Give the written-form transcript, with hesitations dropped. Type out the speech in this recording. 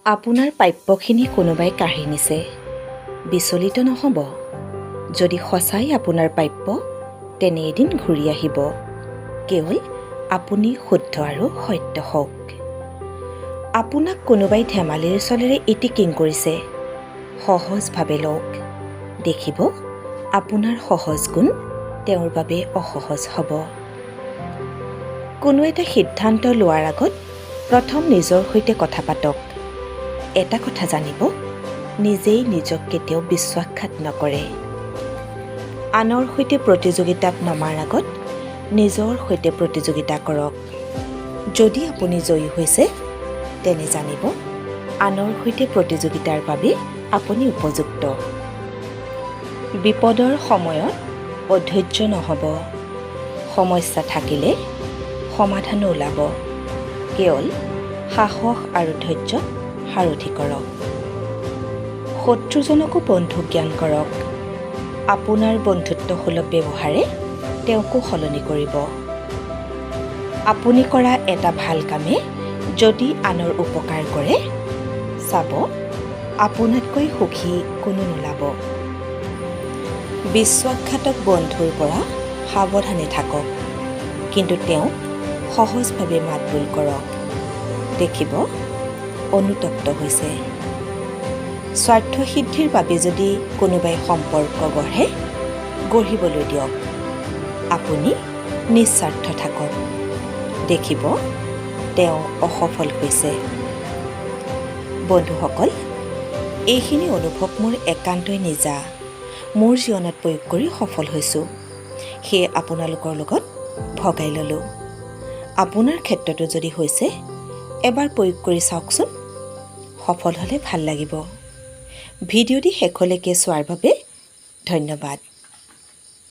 আপোনাৰ প্ৰাপ্যখিনি কোনোবাই কাঢ়ি নিছে। বিচলিত নহ'ব। যদি সঁচাই আপোনাৰ প্ৰাপ্য, তেনে এদিন ঘূৰি আহিব। কেৱল আপুনি শুদ্ধ আৰু সত্য হওক। আপোনাক কোনোবাই ধেমালিৰ চলেৰে ইটিকিং কৰিছে। সহজভাৱে লওক। দেখিব আপোনাৰ সহজ গুণ তেওঁৰ বাবে অসহজ হ'ব। কোনো এটা সিদ্ধান্ত লোৱাৰ আগত প্ৰথম নিজৰ সৈতে কথা পাতক। এটা কথা জানিব, নিজেই নিজক কেতিয়াও বিশ্বাসঘাত নকৰে। আনৰ সৈতে প্ৰতিযোগিতাত নমাৰ আগত নিজৰ সৈতে প্ৰতিযোগিতা কৰক। যদি আপুনি জয়ী হৈছে, তেনে জানিব আনৰ সৈতে প্ৰতিযোগিতাৰ বাবে আপুনি উপযুক্ত। বিপদৰ সময়ত অধৈৰ্য নহ'ব। সমস্যা থাকিলে সমাধানো ওলাব। কেৱল সাহস আৰু ধৈৰ্য সাৰথি কৰক। শত্ৰুজনকো বন্ধু জ্ঞান কৰক। আপোনাৰ বন্ধুত্বসুলভ ব্যৱহাৰে তেওঁকো সলনি কৰিব। আপুনি কৰা এটা ভাল কামে যদি আনৰ উপকাৰ কৰে, চাব আপোনাতকৈ সুখী কোনো নোলাব। বিশ্বাসঘাতক বন্ধুৰ পৰা সাৱধানে থাকক, কিন্তু তেওঁক সহজভাৱে মাতবোল কৰক। দেখিব অনুতপ্ত হৈছে। স্বাৰ্থসিদ্ধিৰ বাবে যদি কোনোবাই সম্পৰ্ক গঢ়ে, গঢ়িবলৈ দিয়ক। আপুনি নিস্বাৰ্থ থাকক। দেখিব তেওঁ অসফল হৈছে। বন্ধুসকল, এইখিনি অনুভৱ মোৰ একান্তই নিজা। মোৰ জীৱনত প্ৰয়োগ কৰি সফল হৈছোঁ। সেয়ে আপোনালোকৰ লগত ভগাই ল'লোঁ। আপোনাৰ ক্ষেত্ৰতো যদি হৈছে, এবাৰ প্ৰয়োগ কৰি চাওকচোন। সফল হ'লে ভাল লাগিব। ভিডিঅ'টি শেষলৈকে চোৱাৰ বাবে ধন্যবাদ।